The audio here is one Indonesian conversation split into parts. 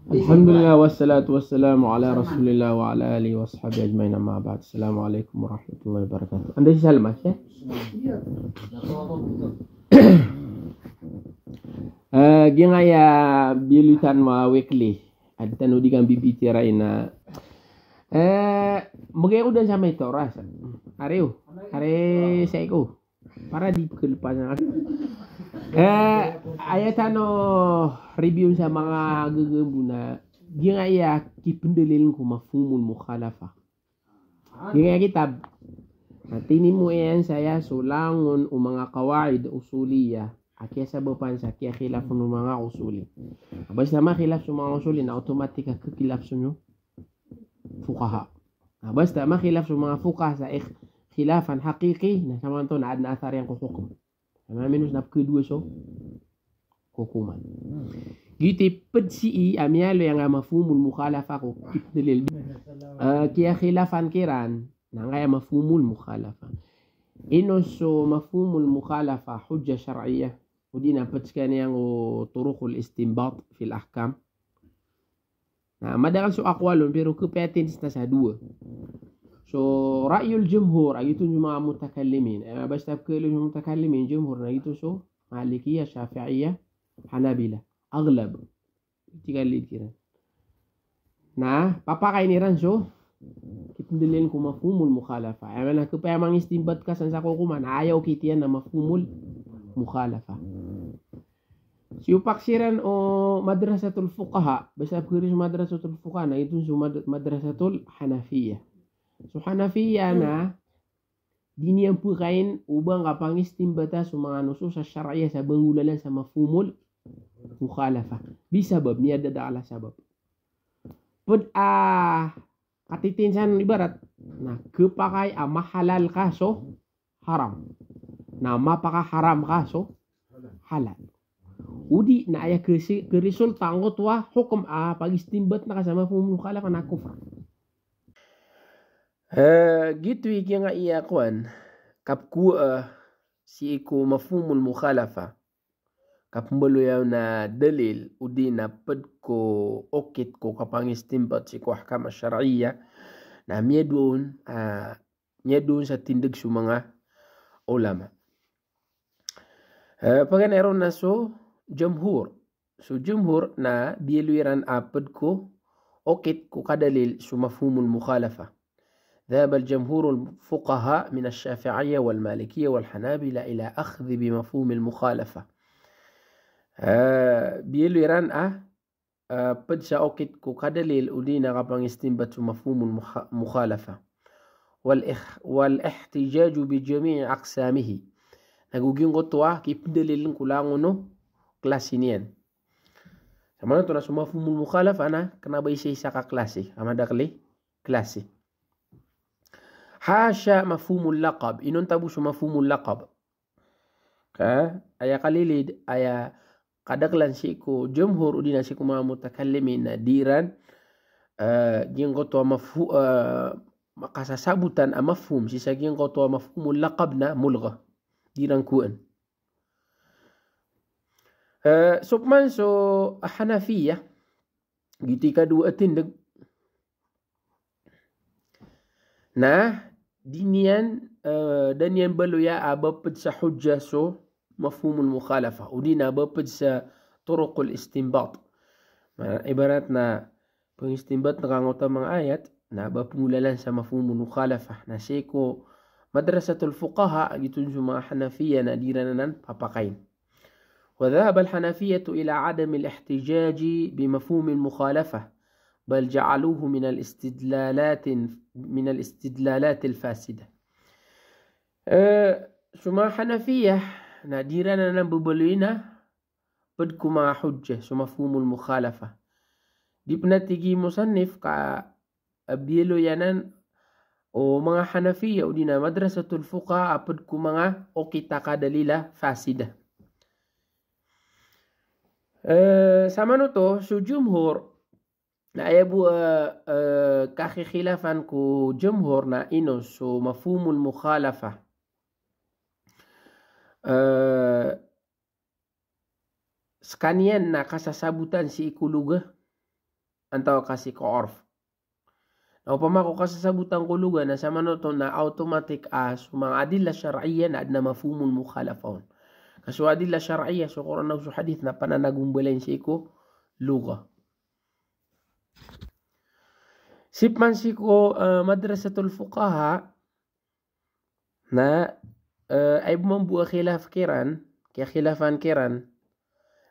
Alhamdulillah wassalatu wassalamu ala rasulillah wa ala alihi wa sahbihi ajmain amma ba'd. Assalamualaikum warahmatullahi wabarakatuh. Anda si Salmas ya? Gingaya bilutan ma weekly. Ada tanu digan bibitira ina. Mungkin udah sama itu rasa. Areu, saiko. Para di kelepasnya. Ayatano review sa mga gagambuna. Gingaya kipendalil ko mafhumul mukhalafah. Gingaya kitab. Natini mo yan saya sulangon o mga kawaid usuliyah. Akia sababan sa kia khilaf ng mga usuli. Abas na khilaf sa mga usuli na automatic ka khilaf sa nyo fuqaha. Abas na khilaf sa mga fuqaha sa khilafan haqiqi na saman to na adna athar yang hukum. Sama minus na kedua so hukuman. Gitu pedsi amialo yang mafhumul mukhalafah ko dalil. Kia khilafan kiran na ngaya mafhumul mukhalafah. Inoso mafhumul mukhalafah hujjah syar'iyyah. Udina patkan yang turuqul istinbat fil ahkam. Nah, madagal so aqwalun pero kepatin sa dua. So ra'yul jumhur gitu cuma mutakallimin. Basta kalau mutakallimin jumhur gitu so Malikiyah, Syafi'iyah, Hanabila. Aghlab. Tiga lid kira. Nah, papakai ni ran so kitundilin ko mafhumul mukhalafah. Amana ko pa mang istinbat ka sa hukuman ayaw kitiyan na mafhumul mukhalafah. Siupaksiran o madrasatul fuqaha, basta kuris madrasatul fuqaha na itu so madrasatul Hanafiyah. So Hanafiyah na dini yang pukain ubang kapang istimbata sa mga nusus sa syar'iyah sa bangulalan sa mafhumul mukhalafah. Bisabab niya dadala sabab. Pud katitinsan ibarat na kepakai mahalal ka so haram. Na mapaka haram ka so halal. Udi na aya ke result tangot wa hukum pag istimbat na kasama mafhumul mukhalafah na kufr. Gitu nga iya kwan kapku si iku mafhumul mukhalafah kap mbuluyaw na dalil udi na pad ko okit ko kapang istimbat si ko ahkam syar'iyyah na miya doon sa tindig sa mga ulama. Paganaron na so jumhur na biluiran apad ko okit ko kadalil sa mafhumul mukhalafah. ذهب الجمهور الفقهاء من الشافعية والمالكية والحنابلة إلى أخذ بمفهوم المخالفة. بيلويران بدشا أوكيد كو كدليل أدينا غبان استنبت مفهوم المخالفة والاحتجاج بجميع أقسامه. نقولين قطوة كيف دليل كلامنا كلاسينيان. سمعنا تنا مفهوم المخالفة أنا كنا بيسي ساكا كلاسي أما داخلي كلاسي. Hasya mafhumul laqab. Inon tabu sa mafhumul laqab. Aya kalilid, aya kadaklan siku jumhur udina siku mga mutakallimin na diran ginggoto makasasabutan mafhum sisa ginggoto mafhumul laqab na mulgha diran kuan. Sukman so Hanafiyah gitu kadua tindag nah dinian dan yang beluya abapad sa hujjah so mafhumul mukhalafah udina abapad sa turuqul istinbat. Ibarat na pengistinbat nakangota mga ayat na abapungulalan sa mafhumul mukhalafah na seko madrasatul fuqaha gitu sa mga Hanafiyah na diranan papakain. وذهب الحنفية إلى عدم الاحتجاج بمفهوم المخالفة بل جعلوه من الاستدلالات الفاسدة. سما حنفية نادرنا نببلونا بدكم مع حجة سما مفهوم المخالفة دي بنتيجي مصنف أبيلو ينان o mga Hanafiya o dina madrasatul fuqaha apod ko mga o kita kadalila fasida. Sama no to so jumhur na ayabu kakikhilafan ko jumhur na ino so mafhumul mukhalafa sekanian na kasasabutan si ikuluga antau kasi ko orf. Na upama ko kasasabutan kuluga na sa manoto na automatic as mga adilla syar'iyya na adna mafhumul mukhalafahun. Kaso adilla syar'iyya so Quran na hadith na pananagumbalain si ko luga. Sipman si ko madrasatul fuqaha na ay membuat khilaf kiran, kaya khilafan kiran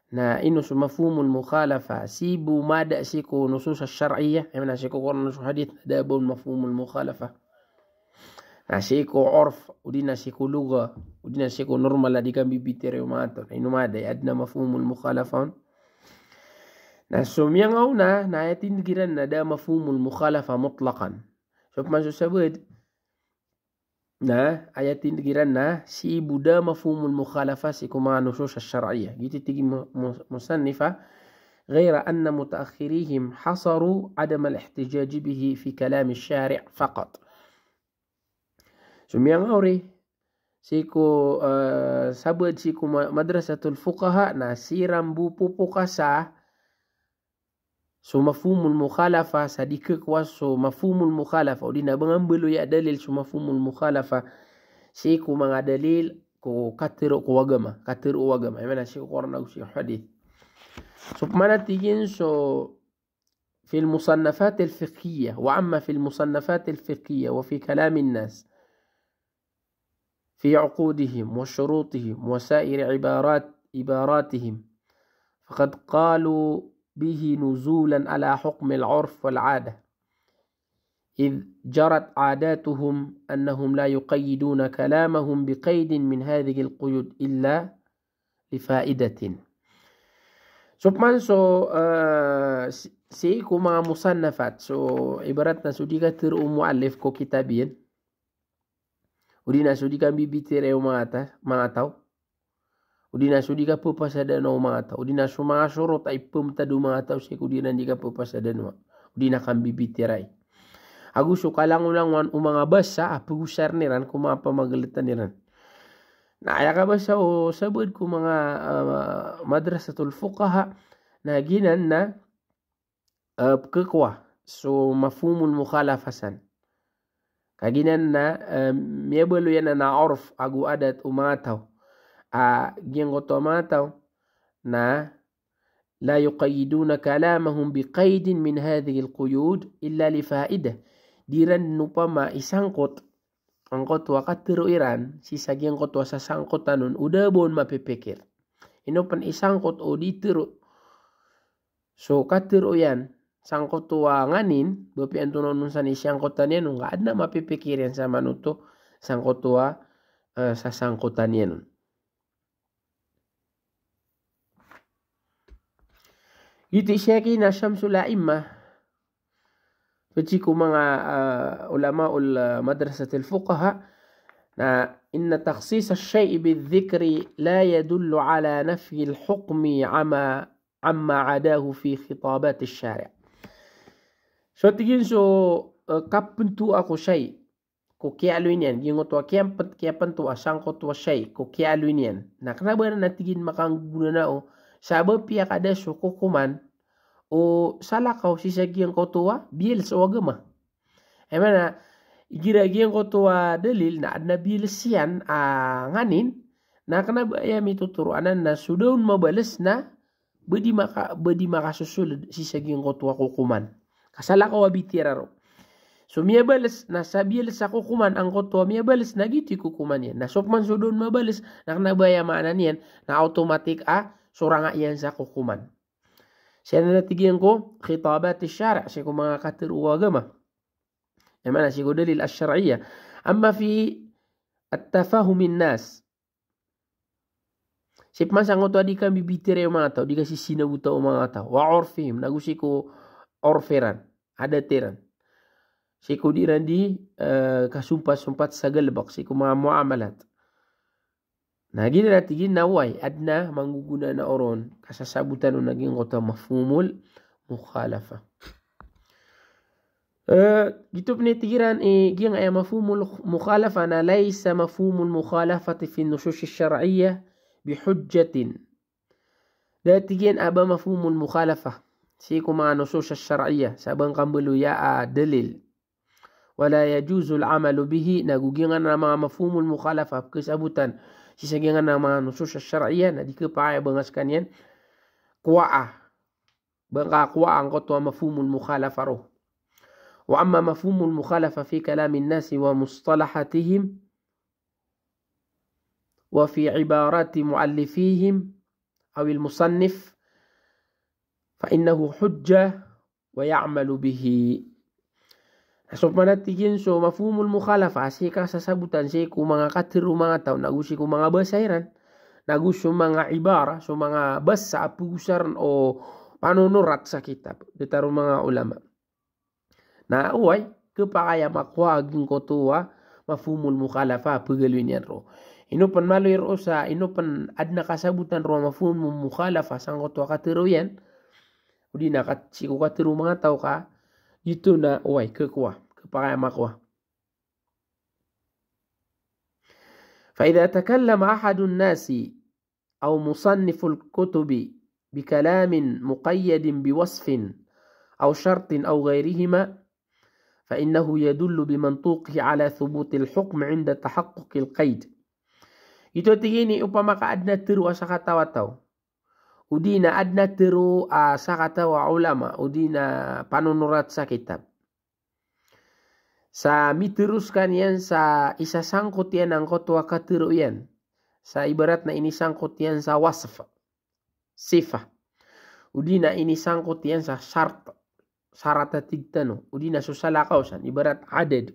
na ino sa mafhumul mukhalafa sibu mada siko nusus syar'iyyah na siko Quran nusus hadith ada bun mafhumul mukhalafa na siko urf udina siko lugha udina siko normal di kan bibitere umato ino mada adna mafhumul mukhalafa na sumyang auna na ayatin giran na da mafhumul mukhalafa mutlaqan so man sabud na ayatin giran na si buda mafhumul mukhalafa si kuma nusus syar'iyyah gitu tigi musannifa غير أن متأخريهم حصروا عدم الاحتجاج به في كلام الشارع فقط سميان أوري سيكو سبد سيكو مدرسة الفقهاء ناسيرا بوبو كسا so mafhumul mukhalafa sadike kwa so mafhumul mukhalafa udina bangambelo ya dalil so mafhumul mukhalafa si ku mga dalil ko katiro ko wagama mana si Quran au si hadith so mana tigin so في المصنفات الفقهية وأما في المصنفات الفقهية وفي كلام الناس في عقودهم وشروطهم وسائر عباراتهم فقد قالوا به نزولا على حكم العرف والعادة إذ جرت عاداتهم أنهم لا يقيدون كلامهم بقيد من هذه القيود إلا لفائدة سبحان سيكو مع مصنفات عبارتنا سوديكا ترؤ مؤلف كو كتابين ودينا سوديكا بيبيتير ما تاو udina sudika pupasada no mata udina suma shurut ay pumtadu mata usik udina dika pupasada no udina kan bibitirai agu sukalang ulang wan umanga basa apugusar niran kuma apa magalitan niran na aya ka basa o sabud ku mga madrasatul fuqaha na ginan na kekwa so mafhumul mukhalafasan kaginan na mebelu yana na urf agu adat umataw gengo tomatau na لا يقيدون كلامهم بقيد من هذه القيود إلا لفائدة diran nupama isangkot angkot wakatero iran sisa gengkot wasa sangkot tanun udah bon mapepekir inopan isangkot o ditero so katero yan sangkot wa nganin bapi antunon san isangkotan yan nggak ada mapepekir yan sama nuto sangkot wa sa sangkotan yan. Gitu Syekhina Syamsul A'immah Fajiku mga ulama'ul madrasatil fuqaha na inna takhsis al-syai' bil-dhikri la yadullu ala nafyi al-hukmi amma adahu fi khitabat al-syari' so tigin so kapentu ako syai' ko kialuin yan gingot wa kiapentu asangkot wa syai' ko kialuin yan na kenapa na tigin makangguna na o sabab pihak ada sukukuman o salah kau sisa yang kau tua bil sewagama. Emana gira yang kau tua dalil na adna bil sian nganin na kena ya mituturu anan na sudaun mabales na bedi maka susul sisa yang kau tua kukuman. Kasalah kau abitiraro. So mia bales na sabil sa kukuman ang kau tua mia bales na gitu kukumannya. Na sopman sudaun mabales na kena baya maanan yan na automatik suranga iyan sa kukuman. Siya na natigyan ko khitabat al-syari' siya ko mga katiru agama. Yang mana siya ko dalil al-syar'iyya. Amma fi at-tafahum nas. Siya masang ko to adikan bibitire yung mga tao. Di kasi sinabuta yung mga tao. Wa orfihim. Nagusi ko orferan. Adatiran. Siya ko diran di kasumpat-sumpat sa galbak. Siya ko mga muamalat. Nah gini natigin naway adna mangguguna na oron kasasabutan ng naging kota mafhumul mukhalafa. Gitu penitigiran giyang ay mafhumul mukhalafa na laysa mafhumul mukhalafati fi nusus syar'iyyah bihujjatin Datigin aba mafhumul mukhalafah siku mga nusus syar'iyyah sabang kambulu ya dalil wala yajuzul amalu bihi nagugingan na mga mafhumul mukhalafah kesabutan sisagingan na mga nusus syar'iyyah na dikepaya bangas kanyan kuwa'ah bangka kuwa'ang kotwa mafhumul mukhalafah roh wa amma mafhumul mukhalafah fi kalamin nasi wa mustalahatihim wa fi ibarati muallifihim awil musannif fa innahu hujjah wa ya'malu bihi. So manatigin so mafhumul mukhalafah sika sasabutan siku mga katiru mga tao nagusi ko mga basairan nagusi mga ibara so mga basa pugusaran o panunurat sa kitab ditaru mga ulama na uway kepakaya makwagin ko tuwa mafhumul mukhalafah pegalwin yan ro ino pan maluir o sa ino pan adna kasabutan ro mafhumul mukhalafah sang ko tuwa katiru yan udi na siku katiru mga tao ka itu na uway kepakaya makwa. فإذا تكلم أحد الناس أو مصنف الكتب بكلام مقيد بوصف أو شرط أو غيرهما فإنه يدل بمنطوقه على ثبوت الحكم عند تحقق القيد. Itu tingini upama ka adna tiru asa katawa-taw. Udina adna tiru asa katawa ulama, udina panunurat sa kitab. Sa miteruskan yan sa isasangkot yan ang kotwa katiru yan. Sa ibarat na inisangkot yan sa wasf, sifah. Udina inisangkot yan sa syarat tigtano. Udina susalakaw san, ibarat adad.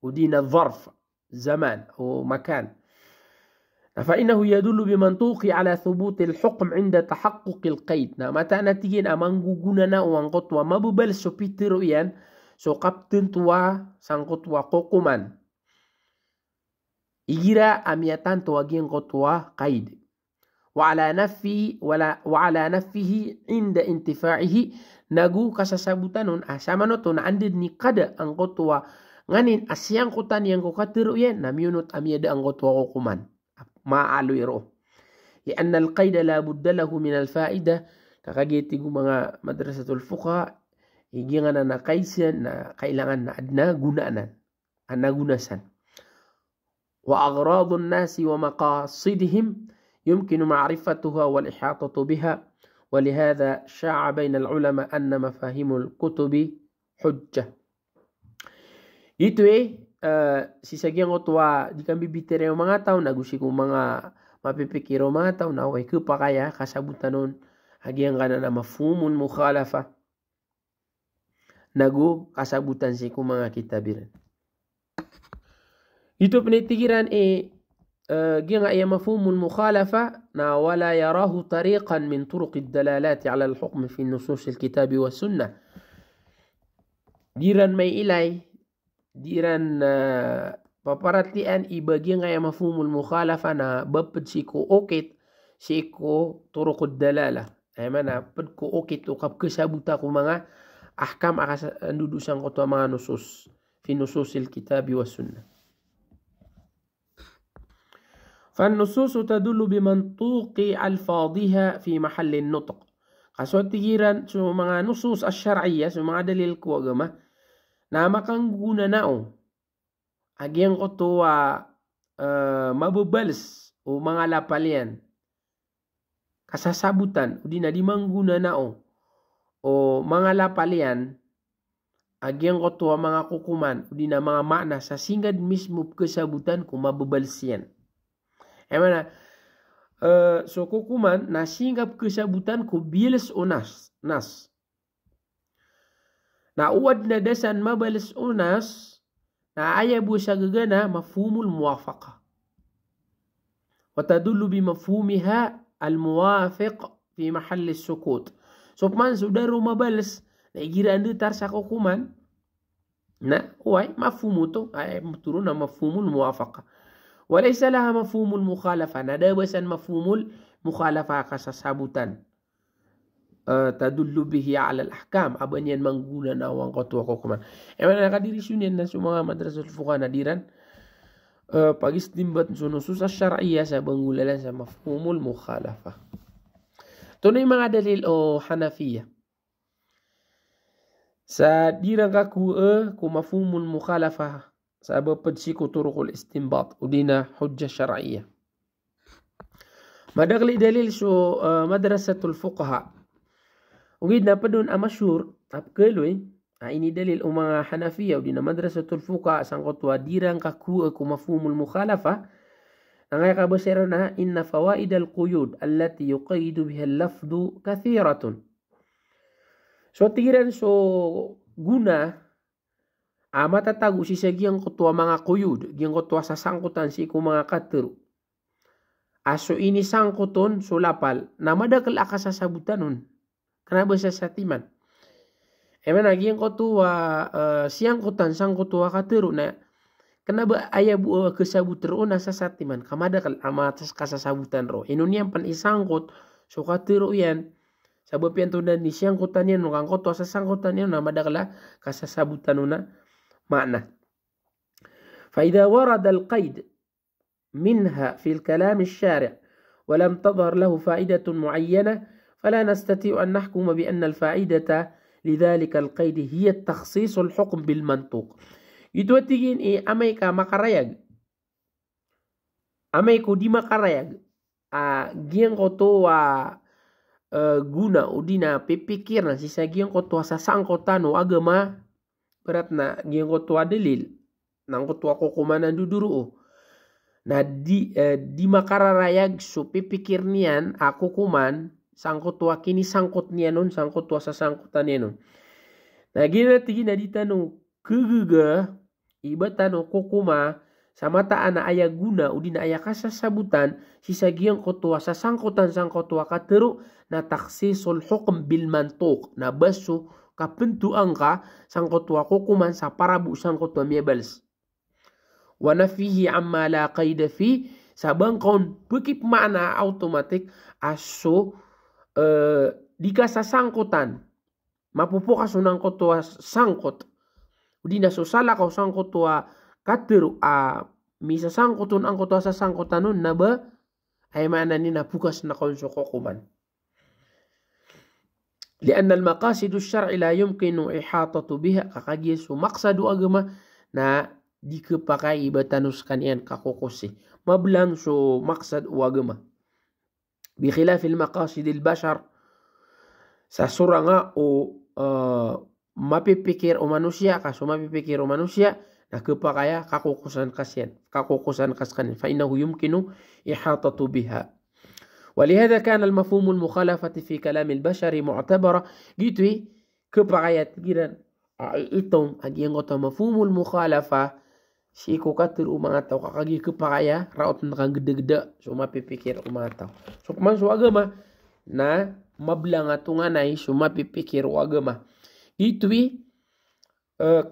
Udina dharf, zaman o makan. فإنه يدل بمنطوق على ثبوت الحكم عند تحقق القيد. Nah, mata natigin amang guguna na uang kotwa mabubal so pitiro yan so kapten tua sangkotwa kokuman. Igira amiatan tua gien kotwa qaid. وعلى نفيه عند انتفاعه nagu kasasabutan sama no to na andid ni kada ang kotwa nganin asyang kotan yang ko katiro yan namyunot amiada ang kotwa kokuman. Maalu iro. لأن القيد لا بد له من الفائدة kakagiti ko mga madrasatul fuqa higingan na kaisan na kailangan na adna gunaanan anagunasan wa agradun nasi wa maqasidihim يمكن معرفتها والإحاطة بها ولهذا شاع بين العلماء أن مفاهيم الكتب حجة. Itu sisagyang otwa di kan bibitere yung mga tao nagusi ko mga mapipikiro mga tao na way kepakaya kasabutanon hagyang kana na mafhumul mukhalafa nagu kasabutan si ko mga kitabiran. Ito pinitigiran gyang ay mafhumul mukhalafa na wala yarahu tariqan min turuq ad-dalalat ala al-hukm fi nusus al-kitab wa sunnah. Diran may ilay diran paparatian ibagi nga mafhumul mukhalafa na bapad siko okit siko turuqud dalala ay mana pad ko okit o kap kasabuta ko mga ahkam akas andudusan ko to mga nusus fi nususil kitabi was sunnah. فالنصوص تدل بمنطوق ألفاظها في محل النطق. Kaswat tigiran so mga nusus asyariyya so mga dalil ko agama na makangguna nao agyang ko to mabubals o mga lapalian kasasabutan o di na di mangguna nao o mga lapalian agyang ko to mga kukuman o di na mga makna sa singad mismo kasabutan kung mabubals yan mana so kukuman na singap kasabutan ko bilas o nas na uwad na dasan mabalas unas na ayabu sa gagana mafhumul muwafaqa wa tadullu bi mafhumiha al muwafiq fi mahall as-sukut. So man sudaro mabalas na igiraan tar sa kukuman na uway mafhumu to ay turun na mafhumul muwafaqa walaysa laha mafhumul mukhalafa na dawasan mafhumul mukhalafa kasasabutan. Tadullu bihi ala al-ahkam aban yan mangguna na awang kotwa kukuman. Ewan nakadirisyonin na sa mga madrasatul fuqa na diran pagistimbat so nusus asyariyya sa bangulalan sa mafhumul mukhalafa. Ito na yung mga dalil o Hanafiya. Sa dirang kaku mafhumul mukhalafah sa babadsiku turuqul istinbat o di na hujja syar'iyya. Madagli dalil so madrasatul fuqaha. Ugid na pa doon amasyur apkeloy ini dalil o mga Hanafiya o di na madrasatul fuqaha sang kotwa dirang kaku mafhumul mukhalafah. Nangay kabasira na inna fawaid al-quyud allati yuqayyidu biha al-lafdu kathiratun. So tigiran so guna matatago si giyang kutwa mga quyud, giyang kutwa sa sangkutan si ko mga katero. Aso ini sangkuton so lapal na madakal aka sasabutan nun. Kanaba sa satiman. Emang giyang kutwa siyang kutan sangkutwa katero na kenapa ayah buat kesabut ro nasa satiman kamada kal amatas kasasabutan ro inunian pan isangkot so katero yan sabab yan tunan ni sangkutan yan nung angkot sa sangkutan yan namada kala kasasabutan na makna fa idza warada al qaid minha fi al kalam al shari' wa lam tadhhar lahu fa'idatun mu'ayyana fala nastati'u an nahkuma bi anna al fa'idata lidhalika al qaid hiya at takhsis al hukm bil mantuq. Itu tigin amay ka makarayag. Amay ko di makarayag. Giyang ko to guna o di na pipikir na sisa giyang ko to sa sangkotan o agama berat na giyang ko to dalil. Nang ko to ako kumanan duduro. Na di makararayag so pipikir niyan ako kuman sangkot to kini sangkot niya nun sangkot to sa sangkotan niya nun. Na tigin na di tanong keguga ibatan o kukuma sa mataan na aya guna o di na aya kasasabutan si sagiyang kotwa sa sangkutan sang kotwa katero na taksisul hukm bil mantuq na baso kapentuan ka sang kotwa kukuman sa parabu sang kotwa miyabals wa nafihi amma la qaida fi sa bangkon pekip makna automatik aso di kasasangkutan mapupukas unang kotwa sangkot di na so sala ka sangkot wa katero misa sangkotun ang kotwa sa sangkotanon na ba ay mana ni napukas na konso kokuman. لأن المقاصد الشرع لا يمكن إحاطة بها kakagis so maksadu agama na di kepakai batanus kanian kakokosi mablang so maksad o agama. بخلاف المقاصد البشر sa suranga o mapipikir o manusia kaso mapipikir o manusia na kepakaya kakukusan kaskan fa innahu yumkinu ihatatu biha ولهذا كان المفهوم المخالفة في كلام البشر معتبرة gitu kepakaya tigiran itong agiang kota mafhumul mukhalafah si ko katir mga tao kakagi kepakaya raot nakang gede-gede so mapipikir mga tao so man so agama na mablang atunganay so mapipikir o agama. Ito'y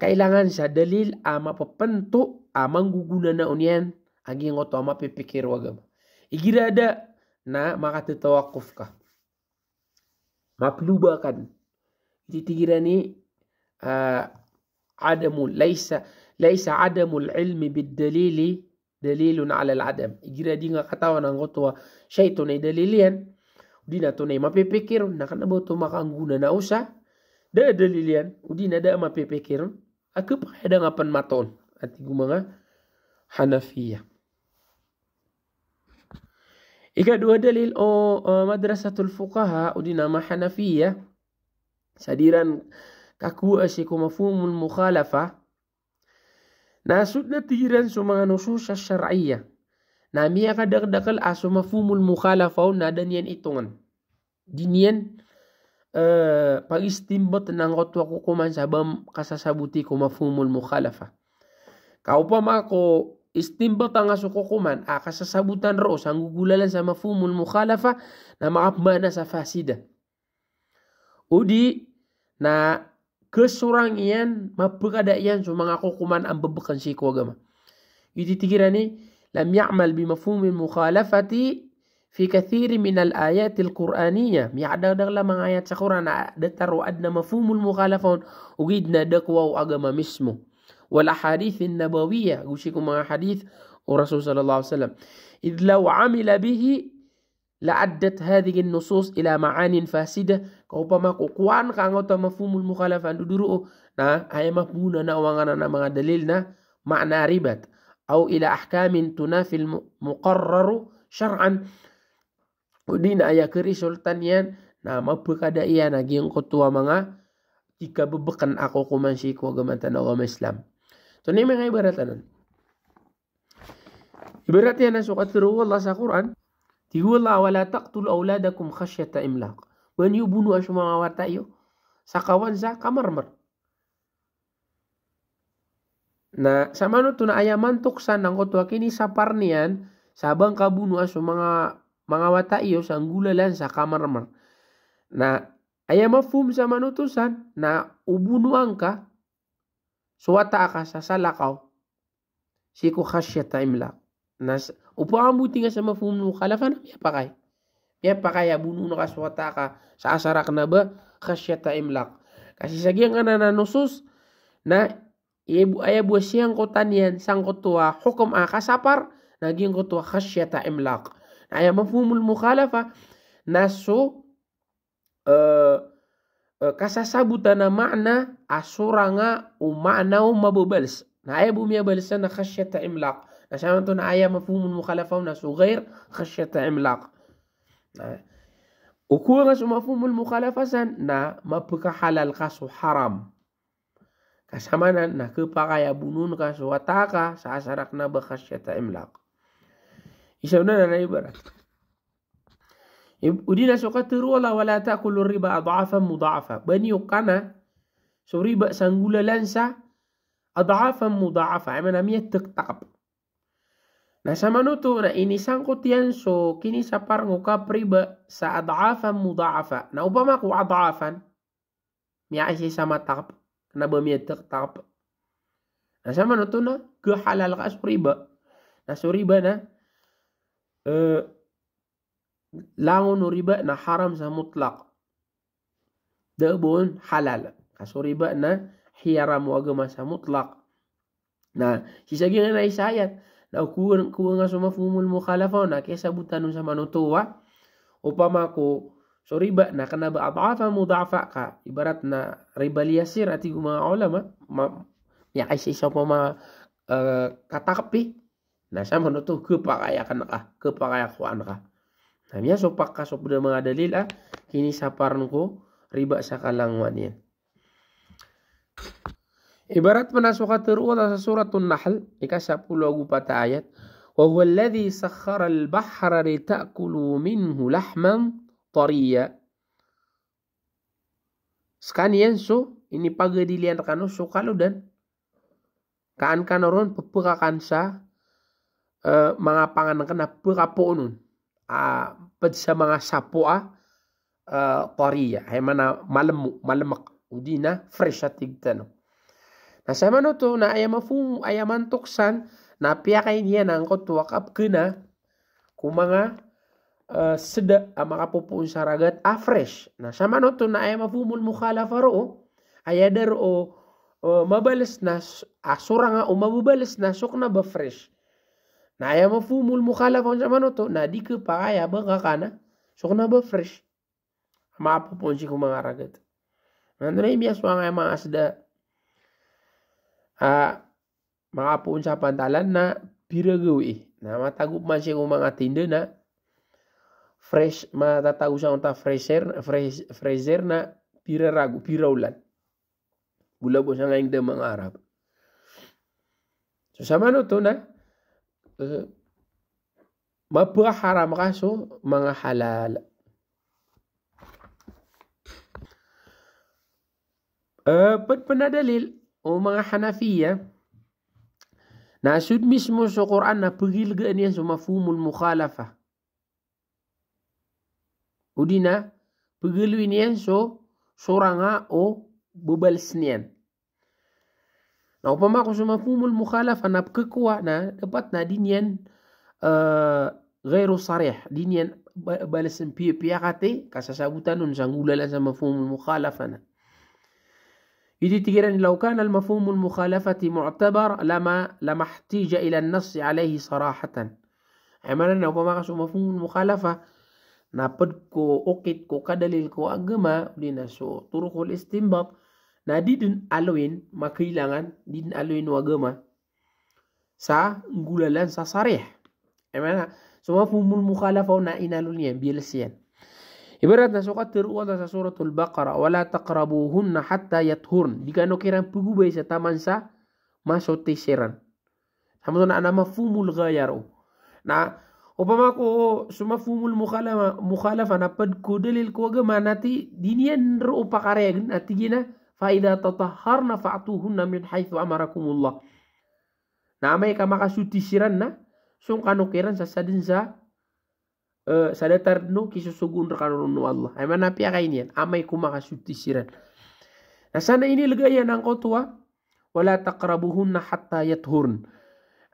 kailangan sa dalil mapapanto mangguguna na unian aging oto mapipikir o agama. Igirada na makatitawakuf ka. Maplubakan. Ititigiran ni adamul laysa adamul ilmi bid-dalili dalilun ala al-adam. Igiradi nga katawan ng oto siya ito na dalilian. Di na ito na mapipikir na kanabo ito makangguna na usa. Da dalilian, udi na da mapipikir, ako pa kaya nga panmaton at mga Hanafiya. Ikadua dalil o madrasatul fuqaha udi na Hanafiya sadiran kakuha si kumafumul mukhalafa nasud na tiran so mga nusus syar'iyya na miya kadagdakal aso mafumul mukhalafa na danyan itungan dinian pag-istimbat ng kotwa kukuman sabam kasasabuti ko mafhumul mukhalafa. Kau pa mako istimbat ang aso kukuman kasasabutan ro sang gugulalan sa mafhumul mukhalafa na makapmana sa fasida. Udi na kesurang iyan mapagada iyan so mga kukuman ang babakan si kuagama. Ititigiran ni lam ya'mal bi mafhumil mukhalafati في كثير من الآيات القرآنية ميعدد لما آيات القرآن دتر وأدنى مفهوم المخالفة وجدنا دكوا وأجمع مسمه والأحاديث النبوية وشيكم مع حديث الرسول صلى الله عليه وسلم إذ لو عمل به la'addat hadhihi an-nusus ila ma'anin fasida kau pama ko kuan ka ngota mafhumul mukhalafah duduru na ay mafhuna na wangana na mga dalil na ma'na ribat au ila ahkamin tunafi al-muqarrar syar'an udina aya ke resultan yan na mapakada iya naging kutua mga jika bebekan ako kumansi ko gamantan agama Islam. So ni mga ibaratan. Ibarat yan na sukat tiru Allah sa Quran. Tigu Allah wala taqtul auladakum khasyata imlaq. Wan yu bunuh mga wata yo. Sa kawan sa kamarmar. Na sama no to na ayaman tuksan ng kutua kini sapar niyan sabang kabunuh mga wata iyo sa anggulalan sa kamarmar. Na aya mafhum sa manutusan na ubunuan ka suwata ka sa salakaw siku khasyata imlaq. Nas upang buti nga sa mafhum mukhalafa na miya pakay abunuh na ka suwata ka sa asarak na ba khasyata imlaq. Kasi sagyang nga na nusus na aya buwa siyang kotanian sang kutua hukum kasapar naging kutua khasyata imlaq. Aya mafhumul mukhalafa naso kasasabutan na makna asura nga o makna o mabubals. Na aya bumiya balsan na khasyata imlaq. Nasama to na aya mafhumul mukhalafa na so ghair khasyata imlaq. Ukuha nga sa mafhumul mukhalafasan na mapakahalal ka so haram. Kasama na kapakaya bunun ka so wataka sa asarak na ba khasyata imlaq. Isaw na ibarat. Udina so katiru wala ta'kulu riba adhafan mudha'afa. Banyo kana so riba sanggulalan sa adhafan mudha'afa. Ay manamiyat taktakap. Nasama no to na inisangkot yan so kini sa parang ka riba sa adhafan mudha'afa. Na upama ko adhafan miya ay sa matakap. Na ba miya taktakap. Nasama no to na kahalal ka so riba. Na so riba na langon no riba na haram sa mutlak. Dabon halal. Kaso riba na hiyaram o agama sa mutlak. Na sisagi nga na isayat. Na kuha nga sa mafhumul mukhalafa na kesa butanong sa manutuwa. Upama ko so riba na kanaba adhafa mudhafa ka. Ibarat na riba liyasir at yung mga ulama. Yakay sa pa mga katakpi. Na sa manutuwa kapakaya ka na ka. Kapakaya kuan ka. Namanya sopak ka sop mga dalil kini saparan ko riba sa kalangwan yan. Ibarat manasuka tiruwa sa suratun Nahl ikasapuluh ayat wa huwa alladhi sakhara al-bahra litakulu minhu lahman tariya. Sekanian so ini pagadilian kanu so kaludan kaan kanoron pepekakan sa mga panganan kana pekaponon. Pad sa mga sapo tariya ay mana malamak udina fresh at tigtano. Nasama no to na ayamafum ayamantuksan na piyakay niya ng kotwakap kena kung mga seda makapupuun sa ragat fresh. Nasama no to na ayamafumul mukhalafa ro ayadar o mabalas na asura nga o mababalas na sok na ba fresh. Na aya mafhumul mukhalafa sa manoto na di ka pakaya ba kakana so na ba fresh maapupunsi ko mga ragat nando na imiyas mga mga asda makapun sa pantalan na piragawi na matagup man siya kung mga tinda na fresh matatago sa unta freezer na pirarago piraulan bulabo sa ngayong da mga Arab so sa manoto na mapaharam kaso mga halal. Penadalil o mga Hanafiya na asud mismo sa Quran na pagilgaan yan sa mafhumul mukhalafa. Udina pagilwin yan so suranga o bubals niyan. Na upama ko sa mafhumul mukhalafa na pagkakuha na dapat na din yan gairu sarih. Din yan balasan piyakate kasasabutan nun sa ngulalan sa mafhumul mukhalafa na. Ititigiran law kana al-mafhumul mukhalafati mu'tabar lama ihtija ila an-nass alayhi sarahatan. Ay manan na upama ko sa mafhumul mukhalafa napad ko okit ko kadalil ko agama dina so turukul istinbat na di din aluin makailangan di din aluin agama sa gulalan sa sarih. Emana so mafhumul mukhalafa na inalul yan bilasiyan. Ibarat na sukat teruwala sa suratul Baqarah wala taqrabuhunna hatta yathurn. Di kano kirang pugubay sa taman sa masotisiran. Sama na mafhumul ghayaro. Na upama ko sumafumul mukhalafa na pad ko dalil ko agama nati dinian ro pakareg nati gina fa idza tatahharna fa'tuhunna min haythu amarakumullah. Na may ka makasutisiran na sung kanukiran sa sadin sa datar no kisusugun kanun no Allah. Ay manapi kay niyan amay ko makasutisiran. Na sana ini lagayan ang kotwa wala taqrabuhunna hatta yathurn.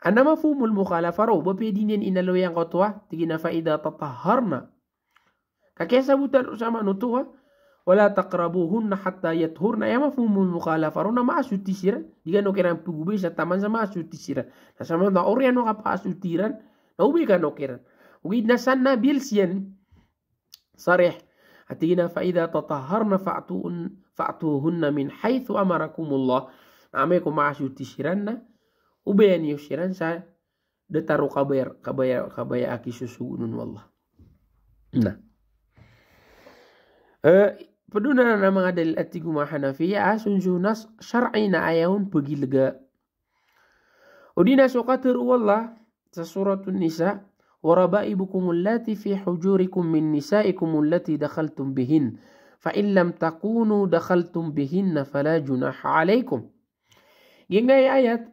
Ana mafhumul mukhalafa ro bapedi niyan inalo yang kotwa tigina faida tatahharna. Kakaya sabutan usama nutuwa wala taqrabuhunna hatta yathurna ya mafhumul mukhalafa ro na maasutisiran diga no kiran pugubay sa taman sa maasutisiran. Na sama na oriano ka paasutiran na ubi ka no kiran. Ugid na sana bilsiyan sarih atigina faida tatahharna fa'tuhunna min haythu amarakumullah. Amay ko maasutisiran na ubayan yusiran sa dataru kabaya aki susugunun wallah. Nah. Peduna na mga dalil at tiguma Hanafiya asunjunas syar'i na ayawn pagilga. O di na sukatir wallah sa suratun Nisa وربائبكم اللاتي في حجوركم من نسائكم التي دخلتم بهن فإن لم تكونوا دخلتم بهن فلا جناح عليكم. Gingay ayat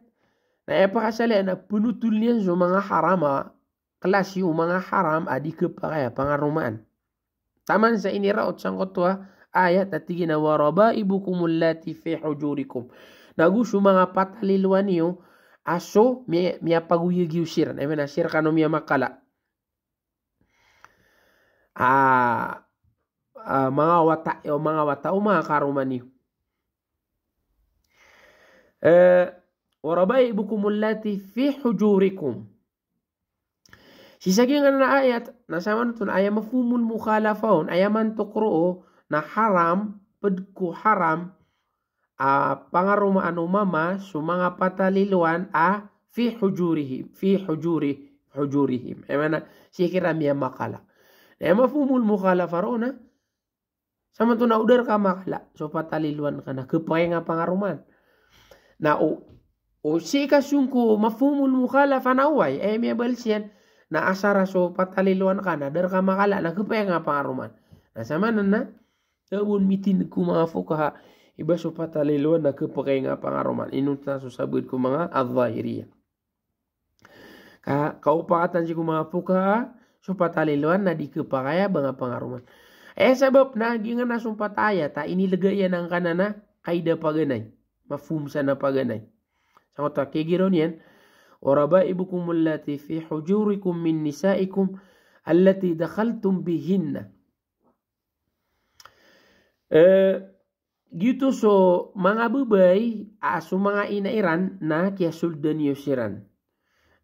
na ipakasali na punutul niyan sa mga harama kelas yung mga haram adi kepakaya pangarumaan. Taman sa iniraot sang kotwa ayat at tigina warabaibukum allati fi hujurikum. Nagusu mga patalilwan niyo aso miya paguyagi usiran. Ay manasir kano miya makala. Mga wata o mga karuman niyo. Warabaibukum allati fi hujurikum. Sisagingan na ayat nasama nutun ayat mafhumul mukhalafahun ayaman tukro na haram pedku haram pangarumaan umama so mga pataliluan fi hujurihim emana sikira miya makala na mafhumul mukhalafahun sama tu na udar ka makala so pataliluan ka na kapay nga pangaruman na o si kasungko mafhumul mukhalafa na uway miya balsiyan na asara so pataliluan ka na dar ka makala na kapay nga pangaruman na sama na tabun mitin ko mga fukaha iba so pataliluan na kapay nga pangaruman inut na so sabud ko mga al-zahiriyah kaupakatan si ko mga fukaha so pataliluan na di kapaya mga pangaruman sabab na gingan na sumpataya ta inilagayan ang kanana kaida paganay mafhum sana paganay sangot ta kigiron yan وربائبكم التي في حجوركم من نسائكم التي دخلتم بهن. Gitu so mga bubay aso mga inairan na kaya suldan yusiran.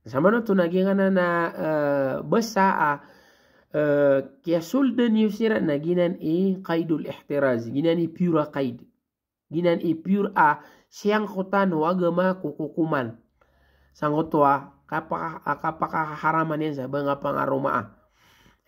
Sama no to nagingan na basa kaya suldan yusiran na ginan qaidul ihtiraz ginan pure qaid ginan pure siyang kutan wagama kukukuman sangotwa kapakaharaman yan sa mga pangarumaa.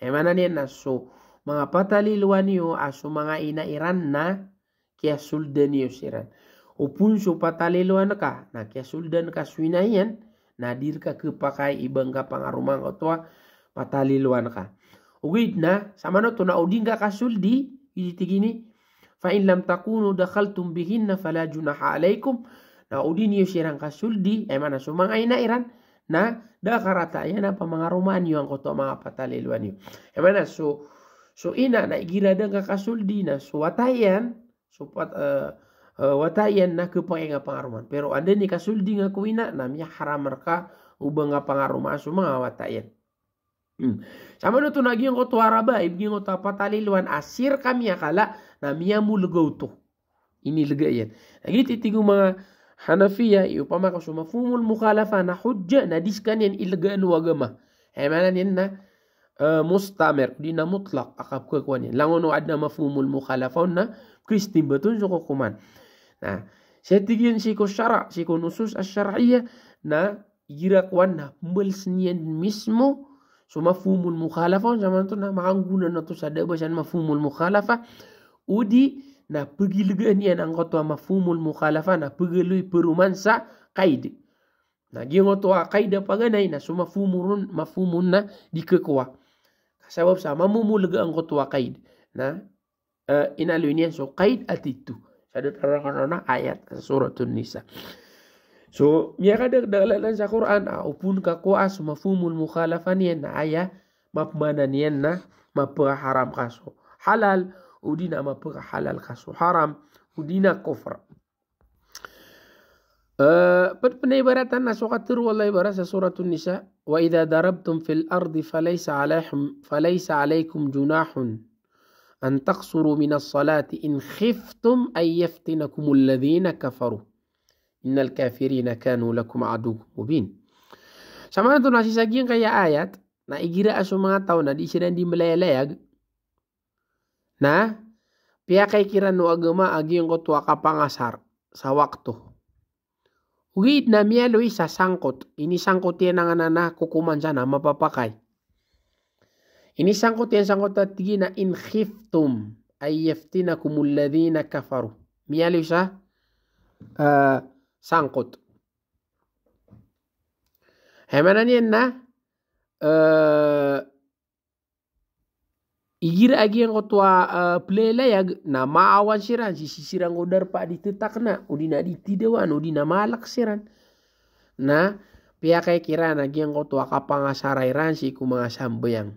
Mana niyan na so mga pataliluan niyo aso mga inairan na kaya suldan niyo siran. Upun so pataliluan ka na kaya suldan ka swinayan nadir ka kepakai ibang ka pangarumang otwa pataliluan ka. Ugid na sama no to na uding ka kasuldi itigini fa in lam takunu dakhaltum bihinna fala junaha alaikum. Na udin niyo sirang kasuldi mana so mga inairan na dakarata yan na pamangarumaan niyo ang koto mga pataliluan niyo. Mana so ina na igirada ka kasuldi na so watayan so watayan na kapay nga pangaruman. Pero anda ni kasuldi nga kuina na miya haramar ka ubang nga pangarumaan so mga watayan. Sama no to naging koto araba ibiging koto pataliluan asir kami akala na miya mulagaw to. Inilagayan. Nagit itigong mga Hanafiya upama ka sumafumul mukhalafa na hujja na diskan yan ilagaan wagama. Mana yan na mustamir dina mutlaq akap kekuannya langono adna mafhumul mukhalafahna kristim betun soko kuman nah setigin siko syara siko nusus asy-syar'iyyah na gira kwanna melsnien mismo so mafhumul mukhalafah zaman tu na maangguna na tu sada basan mafhumul mukhalafah udi na pegilegan yan ang kotwa mafhumul mukhalafah na pegilui perumansa qaid na gingo to qaida paganay na so mafhumun na dikekwa sebab sama mumulega ang kotwa qaid na inaluinian so qaid atitu sada terang ayat suratun nisa so miaka daglalan sa Quran upun ka kuas mafhumul mukhalafah niyan na aya mapmana niyan na mapaharam kaso halal udina mapahalal kaso haram udina kufr penaibaratan na sukatir wallahi bara sa suratun nisa wa idza darabtum fil ardi falaysa alaykum junahun an taqsuru minas salati in khiftum ay yaftinakumul ladzina kafaru innal kafirina kanu lakum aduwwun mubin sama tu nasi sagian kayak ayat na igira aso mga tao na di sila di malayalayag na pia kay kiran no agama agiang ko tuwa kapangasar sa waktu ugit na mialo isa sangkot ini sangkot yan ang anana kukuman sana mapapakay ini sangkot yan sangkot at na in khiftum ay yaftinakumul ladzina kafaru mialo isa sangkot hemanan yan na igira agi yang kotwa playlayag na maawan siran sisirang udar pa ditetak na udina ditidewan udina malak siran na pia kay kira na agi yang kotwa kapangasarairan si kumangasambayang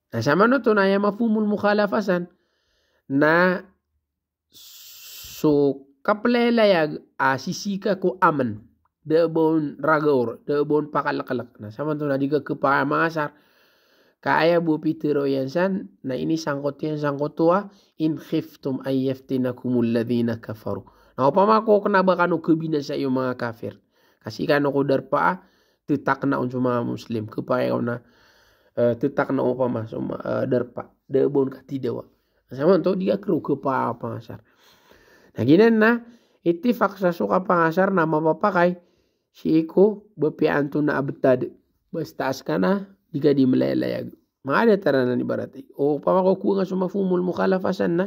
na sama no to na ya mafhumul mukhalafasan na so kaplaylayag sisika ko aman debon ragaur debon pakalak-kalak nah sama tu na diga kepaya mangasar kaya bu pitero yansan na ini sangkot yan sangkot tua in khiftum ay yaftinakumul ladzina kafaru nah upama ko kenapa kanu kebinasa yung mga kafir kasi kanu ko darpa tetak na unsa mga muslim kepaya na tetak na upama so darpa debon katidawa sama tu diga kru kepaya pangasar nah ginen na ittifaq sa suka pangasar na mapapakai si iko bepian tu na abtad bastas kana diga di malayalayag maada taranan ibarati o pamako ku nga sumafumul mukhalafasan na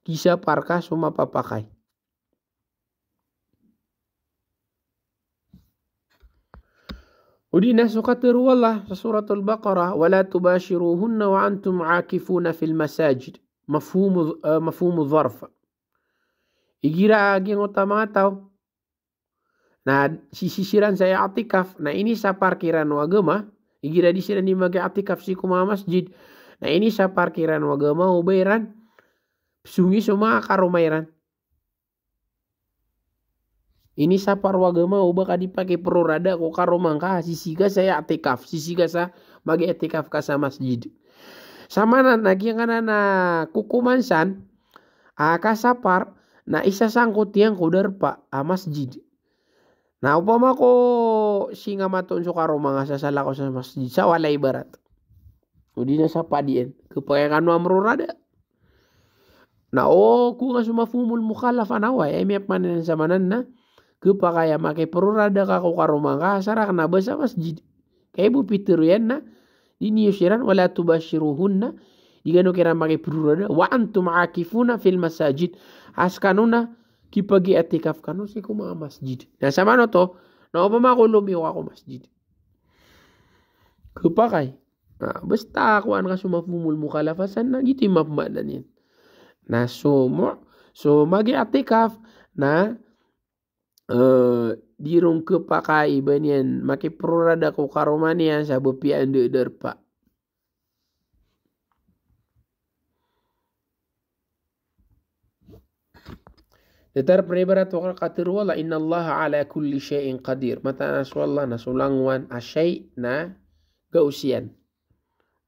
kisa parka sumapapakai udina sukatiru wallah sa suratul baqarah wala tubashiruhunna wa antum aakifuna fil masajid mafhumu dharf igira agi ng utama tao na sisisiran saya atikaf na ini sa parkiran wagama igira di sila ni mag atikaf si kuma masjid na ini sa parkiran wagama ubayran sungi suma karumairan ini sa parwagama ubaka dipakai perurada ko karumangka sisiga saya atikaf sisiga sa mag atikaf ka sa masjid sama na nagyang na kukumansan kasapar na isa sangkot yang kudar pa masjid. Na upama ko singa maton so karo mga sasala ko sa masjid sa walay barat. Udi na sa padien kepayangan mo amrurada. Na ku nga sumafumul mukhalafa na wa ay may panen sa manan na kepakaya make perurada ka ko karo mga sarak na basa masjid. Kay bu pitiru yan na diniyusiran wala tubashiruhunna digano kira make perurada wa antum aakifuna fil masajid askanuna kipagi atikaf kanu si kuma masjid. Na sama no to, na upama ko lumiwa ako masjid. Kepakay. Nah, basta ako an ka sumafumul mukhalafasan na gitu mapmadan yan. Na so magi atikaf na dirong kepakay banyan makiprurada ko karomanian sa bepian de derpa. Tetar peribarat wakar katir wala inna Allah ala kulli syai'in qadir. Mata naswallah nasulangwan asyai na gausian.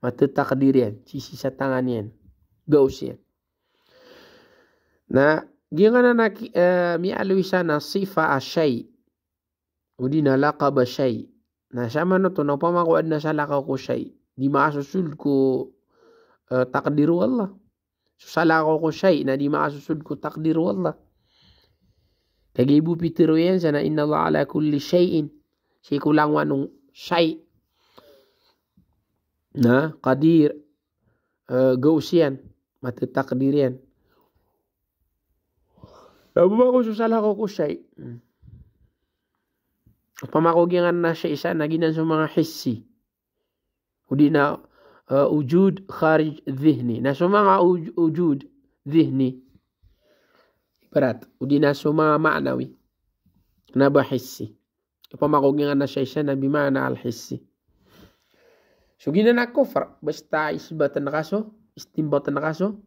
Mata takdirian. Sisi sa tanganian. Gausian. Na gimana na mi alwisana sifa asyai. Udina laqab asyai. Na sama no to na pamakuad na salakaw ko shay. Di makasusul ko takdiru Allah. So salakaw ko shay na di makasusul ko takdiru Allah. Kaya ibu pitiro yan sana inna Allah ala kulli shay'in. Siya kulang wanong shay. Na qadir gausian matatakdir yan. Nababa ko salakaw ko shay. Pamakugingan na siya isa naginan sa mga hissi. Udi na ujud kharij dhihni. Na sa mga ujud dhihni. Ibarat. Udi na sa mga ma'nawi. Na ba hissi. Pamakugingan na siya isa na bimana al-hissi. So ginana kufr. Basta isbatan na kaso. Istimbatan na kaso.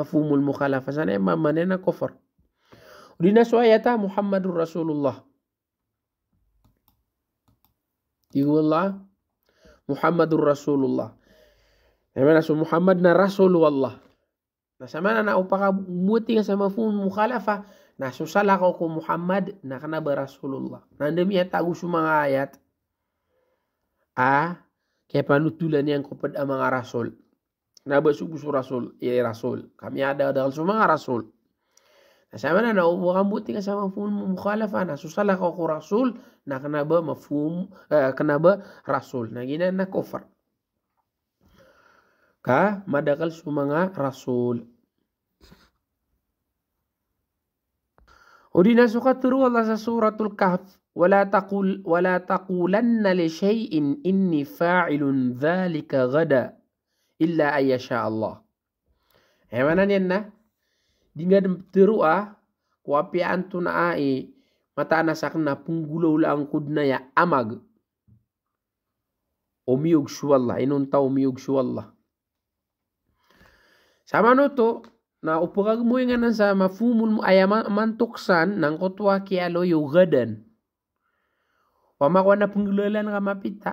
Mafhumul mukhalafa. Sana yung mamanin na kufr. Udi na sa ayata Muhammadur Rasulullah. Yaqulullah Muhammadur Rasulullah. Namanya so Muhammad na Rasulullah. Na sama na upaka muti sa mafhum mukhalafa na susala ko Muhammad na kana ba Rasulullah. Nandami at tago sa mga ayat. Kaya panutulan niyan ko pad ang mga rasul. Na ba subuso rasul, rasul. Kami ada dahil sa mga rasul. Sama na upaka muti sa mafhum mukhalafa na susala ko Rasul na kanaba mafhum kanaba rasul na ginan na kufr ka madakal sa mga rasul. Udi na sukaturu Allah sa suratul Kahf wala taqulanna li shay'in inni fa'ilun dhalika gada illa ay yasha Allah. Manan yan na di nga teru kuapian tu na mata nasak na punggulaw lang kud na ya amag umiyog suwallah inunta umiyog suwallah sama no to na upagag mo nga sa mafumul mo ayama mantuksan ng kutwa kialo yung gadan pamakwa na punggulalan ka mapita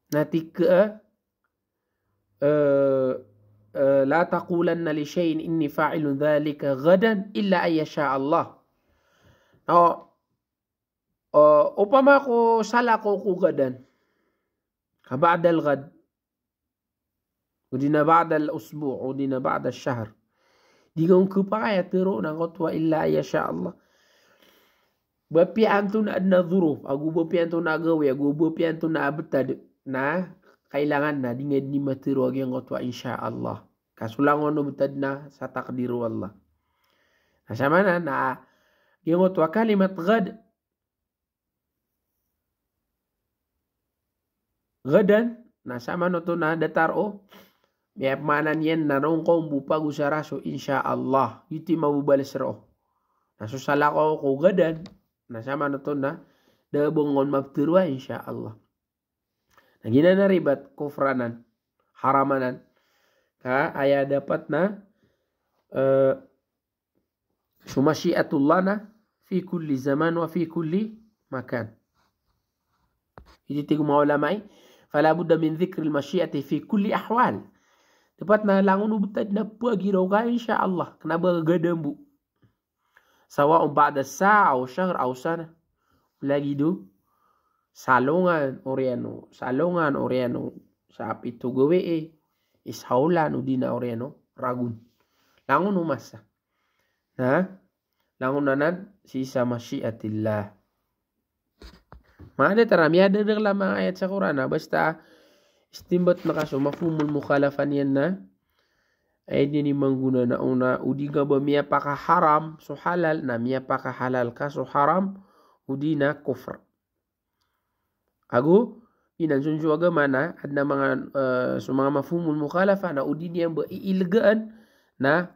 natika لا تقولن لشيء إني فاعل ذلك غدا إلا أن يشاء الله. Upama ko sala ko gadan. بعد الغد. ودينا بعد الأسبوع ودينا بعد الشهر. Digang kupaya tiro ng kotwa illa أن يشاء الله. Bapian to na dhuruf. Agu bapian to na gawi. Agu bapian to na abtad. Na kailangan na dinged ni matiro ang kotwa insya Allah. Kasulangon no butad na sa takdiru Allah. Nasama na yung kotwa kalimat gad. Gadan. Nasama no to na dataro. May manan yan na rong kong bupa gusaraso insya Allah. Yuti mabubalis ro. Nasusala ko gadan. Nasama no to na dabongon magtirwa insya Allah. Nagina na ribat kufranan, haramanan. Aya dapat na sumasyiatullah na fi kulli zaman wa fi kulli makan. Hindi tigo mga ulamay. Fala budda min dhikr al-masyiati fi kulli ahwal. Dapat na langon ubutad na pagiraw ka insya Allah. Kenapa gadambu. Sawa'un ba'da sa'a o syahr o sana. Lagi do. Salongan oriano sa apito gawe ishaulan udina oriano ragun langon umasa langon nanan sisa masyiatillah maada tarami ada dalam mga ayat sa Quran basta istimbat na kaso mafhumul mukhalafan yan na ay din mangguna na una udiga ba miya paka haram so halal na miya paka halal ka so haram udina kufr. Ago inansunsu agama na adna mga mga mafhumul mukhalafa na udin yan ba iilgaan na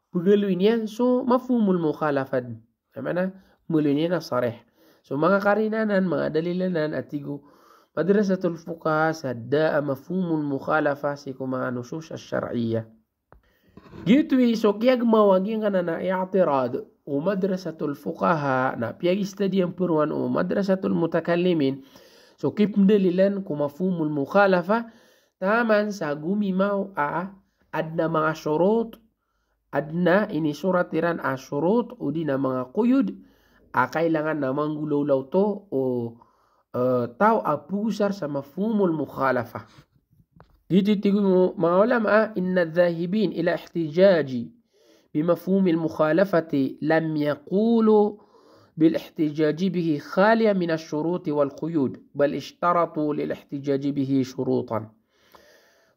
pagaluin yan so mafhumul mukhalafad mana mulun yan na sarih so mga karinanan mga dalilanan at tigo madrasatul fuqaha sadda mafhumul mukhalafa si mga nusus asy-syar'iyyah gitu so kaya gumawagin ka na i'tirad o madrasatul fuqaha na piyag istadiyan puruan o madrasatul mutakallimin. So kip dalilan kung mafhumul mukhalafa taman sa gumimaw adna mga syurut adna ini suratiran syurut o di na mga kuyud kailangan na manggulaw to o tahu apusar sama mafhumul mukhalafah. Gitu mga ulama, inna dhahibin ila ihtijaji bimafhumil mukhalafati lam yaqulu بالاحتجاج به خاليا من الشروط والقيود بل اشترطوا للاحتجاج به شروطا.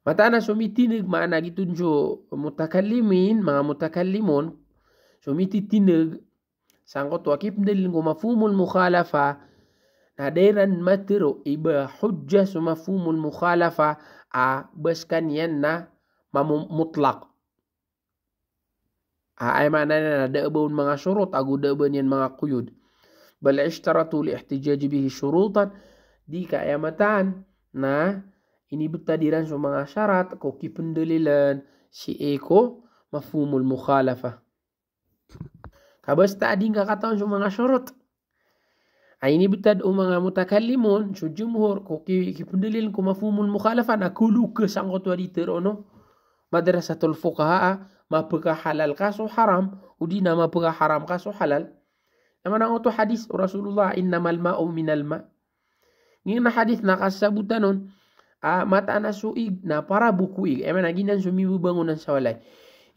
Matana sumitinig maana gitunjo mutakallimin mga mutakallimun sumititinag sangkot wakip dalil ko mafhumul mukhalafa nadairan matiro iba hujjah su mafhumul mukhalafa baskan yan na mutlak. Ay mana na daabon mga syurut agu daabon yan mga quyud. Bal ishtaratu li ihtijaj bihi syurutan di kaayamatan na inibtadiran sa mga syarat ko kipendalilan si eko mafhumul mukhalafah. Kabasta ading kakatawan sa mga syurut. Ay inibtad o mga mutakallimun sa jumhur ko kipendalil ko mafhumul mukhalafah na kuluka sangkot waditer no madrasatul fuqaha mapaka halal kaso haram udina mapaka haram kaso halal. Naman ang oto hadis Rasulullah innamal ma'u minal ma. Ngayon na hadis nakasabutan nun mata na suig na para bukuig. Eman naginan sumibubangunan sa walay.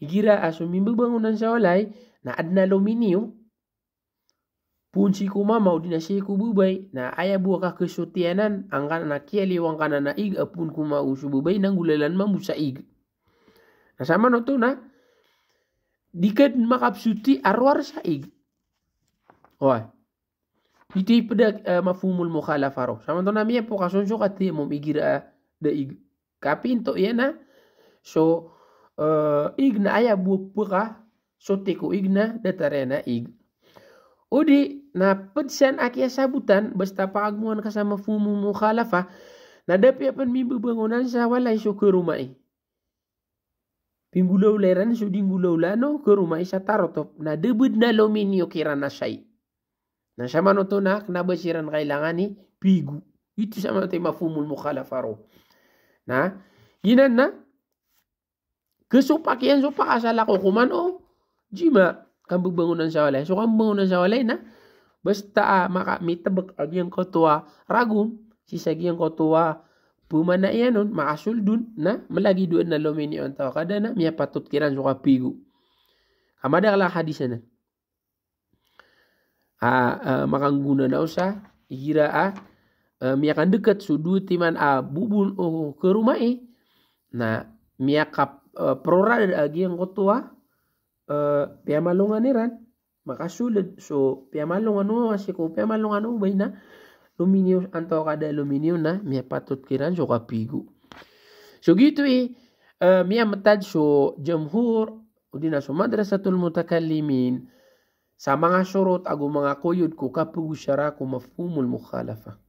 Igira sumibubangunan sa walay na adna luminyo punsi kumama udina siya kububay na aya buwa ka kesutianan ang kana kialiwang kana na ig apun kumau sububay nang gulalan mamusaig. Nasama no to na dikad makapsuti arwar saig. Wah. Iti pada mafhumul mukhalafah. Sama to na miya po kasonso kati mo igira daig. Kapin to yan na. So igna aya buka so teko igna datarena ig. Udi na pedsan akia sabutan basta paagmuan kasama mafhumul mukhalafah na dapi apan mibubangunan sa walay so ke rumah Pinggulaw leran so dinggulaw lano ke rumah isa tarotop na debud na lominyo kirana say. Na sama no to na knabasiran kailangan ni pigu. Itu sama to mafhumul mukhalafah. Na yinan na kesupakian so pakasala ko kuman jima kang bangunan sa walay. So kang bangunan sa walay na basta maka mitabak agyang kotua ragum sisagyang kotua pumana yan nun, makasuldun na malagi doon na lumini ang tao. Kada na, miya patut kiran suka pigu. Kamada kala hadisan na. Makangguna na usa, igira miya kan dekat sudu timan bubun ke rumah na miya kap prora agi ang kotua piamalungan niran makasulid. So piamalungan no kasi ko piamalungan no bay na aluminium anto kada aluminium na miya patut kiran so kapigu. So gitu miya matad so jamhur udina so madrasatul mutakallimin sa mga syurut ago mga kuyud ko kapugu syara ko mafhumul mukhalafah.